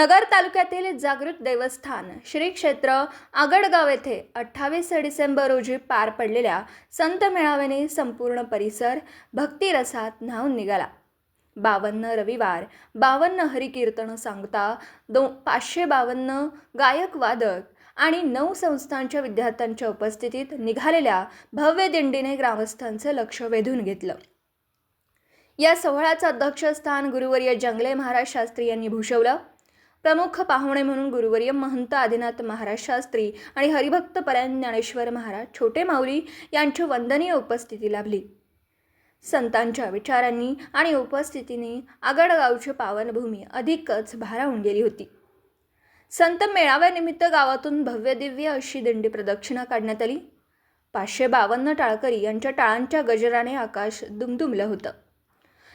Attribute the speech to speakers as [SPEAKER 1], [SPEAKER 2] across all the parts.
[SPEAKER 1] नगर तालुक्यातील जागृत देवस्थान श्री क्षेत्र आगडगाव येथे 28 डिसेंबर रोजी पार पडलेल्या संत मेळाव्याने संपूर्ण परिसर भक्तिरसात न्हाऊन निघाला। 52 रविवार, 52 हरिकीर्तन सांगता 552 गायक वादक आणि 9 संस्थांच्या विद्यार्थ्यांच्या उपस्थितीत निघालेल्या भव्य दिंडीने ग्रामस्थांचे लक्ष वेधून घेतलं। या सोहळ्याचं अध्यक्षस्थान गुरुवर्य जंगले महाराज शास्त्री यांनी भूषवलं। प्रमुख पाहुणे म्हणून गुरुवर्य महंत आदिनाथ महाराज शास्त्री आणि हरिभक्त परायण ज्ञानेश्वर महाराज छोटे माऊली यांची वंदनीय उपस्थिती लाभली। संतांच्या विचारांनी आणि उपस्थितीने आगडगावची पावनभूमी अधिकच भारावून गेली होती। संत मेळाव्यानिमित्त गावातून भव्य दिव्य अशी दिंडी प्रदक्षिणा काढण्यात आली। 552 टाळकरी यांच्या टाळांच्या गजराने आकाश दुमदुमलं होतं।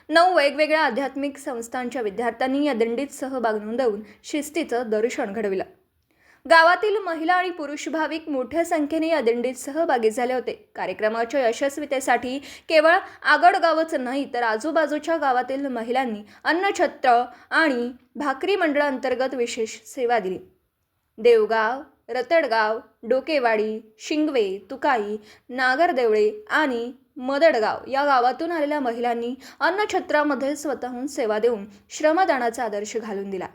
[SPEAKER 1] 9 वेगवेगळ्या आध्यात्मिक संस्थांच्या विद्यार्थ्यांनी या दिंडीत सहभाग नोंदवून शिस्तीचं दर्शन घडविलं। गावातील महिला आणि पुरुष भाविक मोठ्या संख्येने या दिंडीत सहभागी झाले होते। कार्यक्रमाच्या यशस्वीतेसाठी केवळ आगडगावच नाही तर आजूबाजूच्या गावातील महिलांनी अन्नछत्र आणि भाकरी मंडळांतर्गत विशेष सेवा दिली। देवगाव, रतडगाव, डोकेवाडी, शिंगवे, तुकाई, नागरदेवळे आणि मदडगाव या गावातून आलेल्या महिलांनी अन्नछत्रामध्ये स्वतःहून सेवा देऊन श्रमदानाचा आदर्श घालून दिला।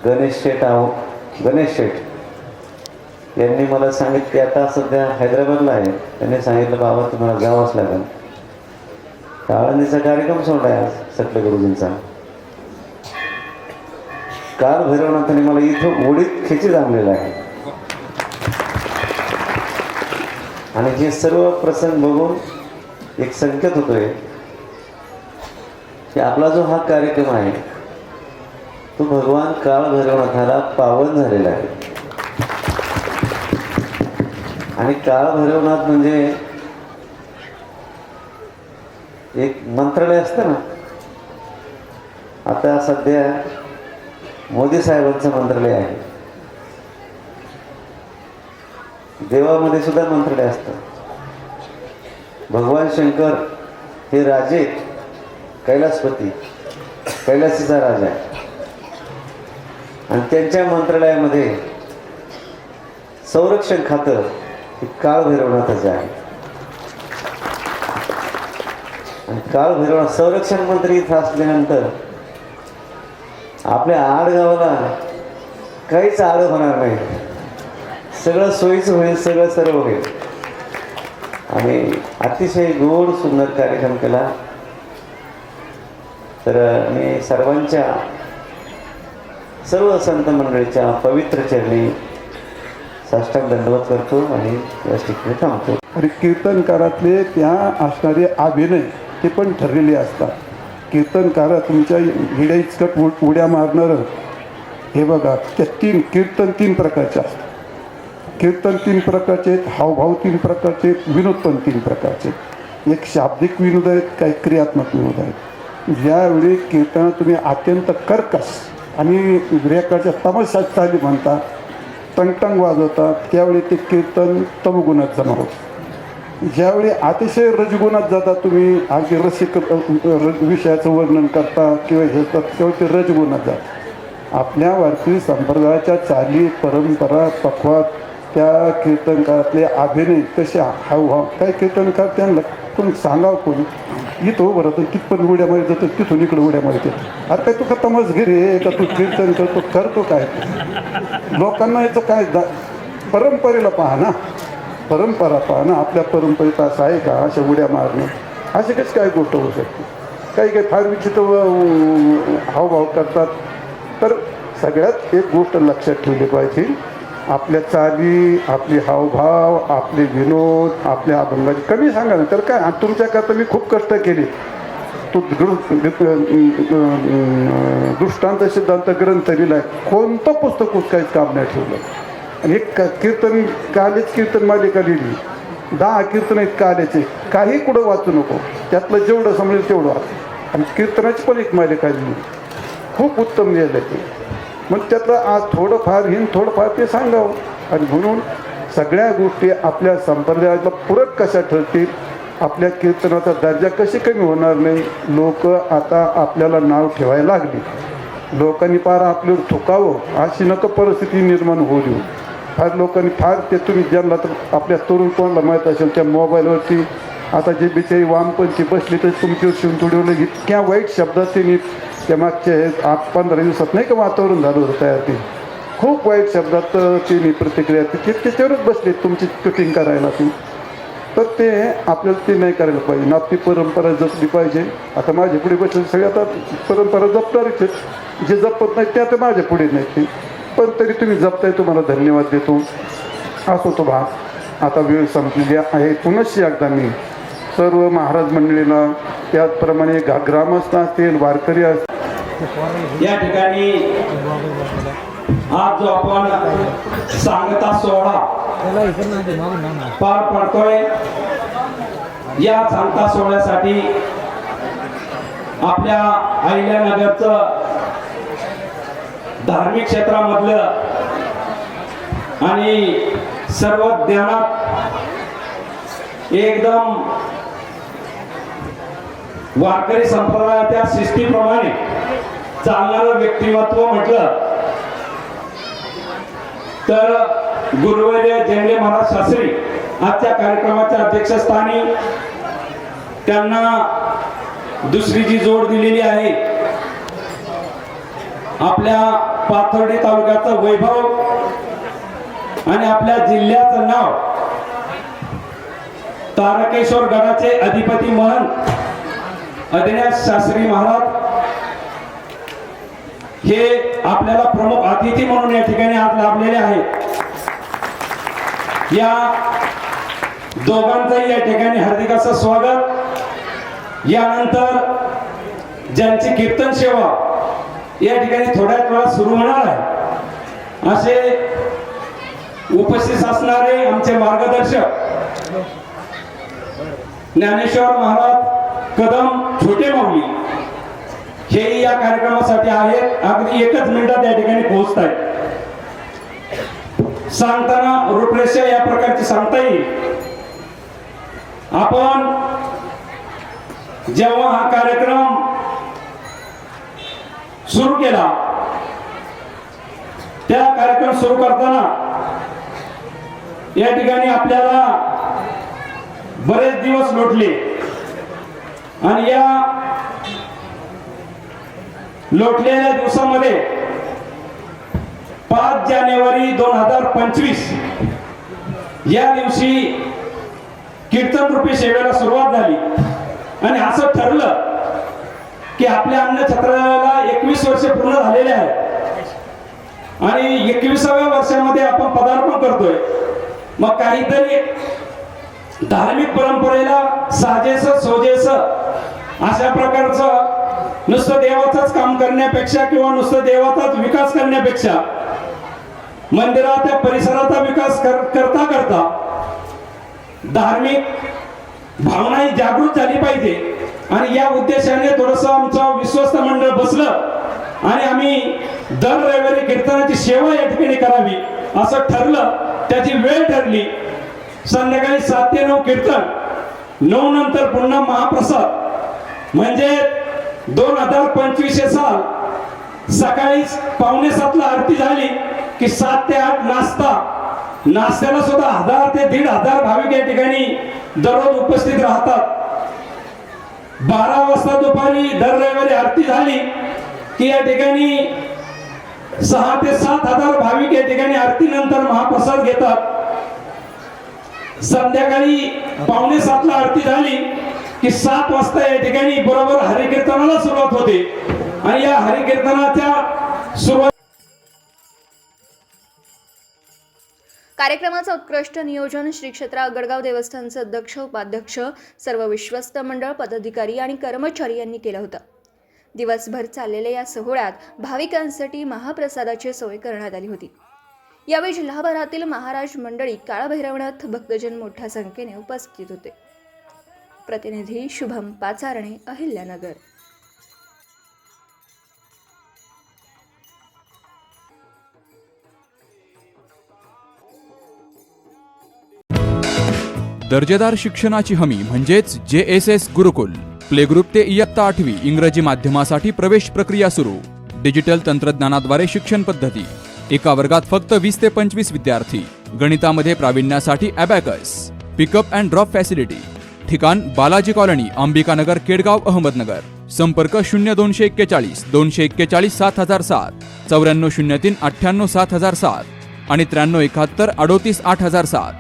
[SPEAKER 2] गणेश शेठ यांनी मला सांगितलं की आता सध्या हैदराबादला आहे। त्यांनी सांगितलं बाबा तुम्हाला जावंच लागेल, आळंदीचा कार्यक्रम सोडलाय आज सटले गुरुजींचा। काल भैरवनाथांनी मला इथं ओढीत खेचीत आणलेला आहे आणि हे सर्व प्रसंग बघून एक संकेत होतोय की आपला जो हा कार्यक्रम आहे तो भगवान काळ भैरवनाथाला पावन झालेला आहे। आणि काळ भैरवनाथ म्हणजे एक मंत्रालय असतं ना, आता सध्या मोदी साहेबांचं मंत्रालय आहे। देवामध्ये सुद्धा मंत्रालय असतं। भगवान शंकर हे राजे, कैलासपती, कैलासीचा राजा आहे आणि त्यांच्या मंत्रालयामध्ये संरक्षण खातं हे काळ भैरवनाथाचं आहे। आणि काळ भैरवनाथ संरक्षण मंत्री इथं असल्यानंतर आपल्या आडगावाला काहीच आड होणार नाही, सगळं सोयीचं होईल, सगळं सर्व होईल। आणि अतिशय गोड सुंदर कार्यक्रम केला। तर मी सर्वांच्या सर्व संत मंडळीच्या पवित्र चरणी साष्टांग दंडवत करतो आणि या ठिकाणी थांबतो।
[SPEAKER 3] आणि कीर्तनकारातले त्या असणारे अभिनय ते पण ठरलेले असतात। कीर्तनकार तुमच्या हिड्या इचकट उड्या मारणारं हे बघा, त्या कीर्तन तीन प्रकारचे असतात। कीर्तन 3 प्रकारचे आहेत, हावभाव 3 प्रकारचे आहेत, विनोद पण 3 प्रकारचे आहेत। एक शाब्दिक विनोद आहेत, काही क्रियात्मक विनोद आहेत। ज्यावेळी कीर्तनात तुम्ही अत्यंत कर्कश आणि रेखाच्या तमाशात चाली म्हणता, टंगटंग वाजवतात, त्यावेळी ते कीर्तन तमगुणात जमा होतं। ज्यावेळी अतिशय रजगुणात जाता तुम्ही, अगदी रसिक विषयाचं वर्णन करता किंवा हे त्यावेळी ते रजगुणात जातं। आपल्या वारकरी संप्रदायाच्या चाली, परंपरा, पक्वात त्या कीर्तनकारातले अभिनय तसे हावभाव, काही कीर्तनकार त्यांना तुम्ही सांगावं कोणी इथं उभं राहतं, तिथपर्यंत उड्या मारित जातं, तिथून इकडे उड्या मारित येतं। अरे काय तू का तमसगिरी आहे का, तू कीर्तन करतो काय? लोकांना याचं काय परंपरेला पहा ना, परंपरा पहा ना। आपल्या परंपरेत असं आहे का अशा उड्या मारणं? अशी कशी काय गोष्ट होऊ शकते? काही फार विचित्र हावभाव करतात। तर सगळ्यात एक गोष्ट लक्षात ठेवली पाहिजे, आपल्या चाली, आपली हावभाव, आपले विनोद, आपल्या अभंगाची कमी सांगा ना तर काय। तुमच्याकरता मी खूप कष्ट केले, तो दृष्टांत सिद्धांत ग्रंथ लिहिला आहे, कोणतं पुस्तक काहीच काम नाही ठेवलं। आणि एक कीर्तन कालेच कीर्तन मालिका लिहिली, 10 कीर्तन आहेत काल्याचे, काही कुठं वाचू नको, त्यातलं जेवढं समजेल तेवढं वाच। आणि कीर्तनाची पण एक मालिका लिहिली, खूप उत्तम लिहिलं ते। मग त्यातलं आज थोडंफार थोडंफार ते सांगावं। आणि म्हणून सगळ्या गोष्टी आपल्या संप्रदायाला पूरक कशा ठरतील, आपल्या कीर्तनाचा दर्जा कशी कमी होणार नाही. लोक आता आपल्याला नाव ठेवायला लागली. लोकांनी फार आपल्यावर थुकावं अशी नको परिस्थिती निर्माण होऊ देऊ. फार लोकांनी फार ते तुम्ही ज्यांना तर आपल्या तरुण कोणाला माहीत असेल त्या मोबाईलवरती आता जे बिचारी वामपंथी बसली तर तुमच्यावर शिवतुडवलं इतक्या वाईट शब्दात त्यांनी त्या मागच्या 8-15 दिवसात नाही का वातावरण झालं होतं तयार. ते खूप वाईट शब्दात त्यांनी प्रतिक्रिया ती त्याच्यावरच बसली तुमची शूटिंग करायला. ती तर ते आपल्याला ते नाही करायला पाहिजे ना. आपली परंपरा जपली पाहिजे. आता माझ्या पुढे बसले सगळे आता परंपरा जपणारच आहेत. जे जपत नाही ते आता माझ्या पुढे नाही ते, पण तरी तुम्ही जपताय, तुम्हाला धन्यवाद देतो. असो तो भाग. आता वेळ संपलेली आहे. पुनश्च एकदा मी सर्व महाराज मंडळीला, त्याचप्रमाणे ग्रामस्थ असतील, वारकरी असतील,
[SPEAKER 4] या ठिकाणी आज जो आपण सांगता सोहळा पार पडतोय, या सांगता सोहळ्यासाठी आपल्या अहिल्यानगरचं धार्मिक क्षेत्रामधलं आणि सर्व ज्ञानात एकदम वारकरी संप्रदायाच्या शिस्तीप्रमाणे चालणारं व्यक्तिमत्व म्हटलं तर गुरुवर्य जेंगले महाराज शास्त्री आजच्या कार्यक्रमाच्या अध्यक्षस्थानी. त्यांना दुसरी जी जोड दिलेली आहे, आपल्या पाथर्डी तालुक्याचं वैभव आणि आपल्या जिल्ह्याचं नाव तारकेश्वर गडाचे अधिपती महंत अदिनाथ शास्त्री महाराज हे आपल्याला प्रमुख अतिथी म्हणून या ठिकाणी आज लाभलेले आहेत. या दोघांचंही या ठिकाणी हार्दिक असं स्वागत. यानंतर ज्यांची कीर्तन सेवा या ठिकाणी थोड्याच वेळात सुरू होणार आहे, असे उपस्थित असणारे आमचे मार्गदर्शक ज्ञानेश्वर महाराज कदम छोटे माऊली हे या कार्यक्रमासाठी आहेत. अगदी एकच मिनिटात या ठिकाणी पोहोचत आहेत. सांगताना रूपरेषा या प्रकारची सांगता येईल. आपण जेव्हा हा कार्यक्रम सुरू केला, त्या कार्यक्रम सुरू करताना या ठिकाणी आपल्याला बरेच दिवस लोटले आणि या लोटलेल्या दिवसामध्ये 5 जानेवारी 2025 या दिवशी कीर्तन रूपी सेवेला सुरुवात झाली आणि असं ठरलं की आपल्या अन्नछत्रालयाला 21 वर्ष पूर्ण झालेले आहेत आणि 21व्या वर्षामध्ये आपण पदार्पण करतोय. मग काहीतरी धार्मिक परंपरेला साजेस सोजेस अशा प्रकारचं नुसतं देवाचंच काम करण्यापेक्षा किंवा नुसतं देवाचाच विकास करण्यापेक्षा मंदिराच्या परिसराचा विकास करता करता धार्मिक भावनाही जागृत झाली पाहिजे आणि या उद्देशाने थोडंसं आमचं विश्वस्त मंडळ बसलं आणि आम्ही दर रविवारी कीर्तनाची सेवा या ठिकाणी करावी असं ठरलं. त्याची वेळ ठरली. संध्याकाळी 7 ते 9 कीर्तन, 9 नंतर पुन्हा महाप्रसाद, म्हणजे 2025 साल सकाळी 6:45 आरती झाली की 7 ते 8 नाश्ता. नाश्त्याला सुद्धा 1000 ते 1500 भाविक या ठिकाणी दररोज उपस्थित राहतात. 12 वाजता दुपारी दर रविवारी आरती झाली की या ठिकाणी 6 ते 7000 भाविक या ठिकाणी आरती नंतर महाप्रसाद घेतात. संध्याकाळी 6:45 आरती झाली की 7 वाजता या ठिकाणी बरोबर हरिकीर्तनाला सुरुवात होते आणि या हरिकीर्तनाच्या सुरुवात
[SPEAKER 1] कार्यक्रमाचं उत्कृष्ट नियोजन श्री क्षेत्र आगडगाव देवस्थानचे अध्यक्ष, उपाध्यक्ष, सर्व विश्वस्त मंडळ पदाधिकारी आणि कर्मचारी यांनी केलं होतं. दिवसभर चाललेल्या या सोहळ्यात भाविकांसाठी महाप्रसादाची सोय करण्यात आली होती. यावेळी जिल्हाभरातील महाराज मंडळी, काळभैरवनाथ भक्तजन मोठ्या संख्येने उपस्थित होते. प्रतिनिधी शुभम पाचारणे, अहिल्यानगर.
[SPEAKER 5] दर्जेदार शिक्षणाची हमी म्हणजेच JSS गुरुकुल. प्ले ग्रुप ते इयत्ता 8वी इंग्रजी माध्यमासाठी प्रवेश प्रक्रिया सुरू. डिजिटल तंत्रज्ञानाद्वारे शिक्षण पद्धती. एका वर्गात फक्त 20 ते 25 विद्यार्थी. गणितामध्ये प्रावीण्यासाठी abacus. Pickup and drop facility. ठिकाण बालाजी कॉलनी, अंबिकानगर, केडगाव, अहमदनगर. संपर्क 0241 241 7007, 9403 98 7007 आणि 9371 38 8007.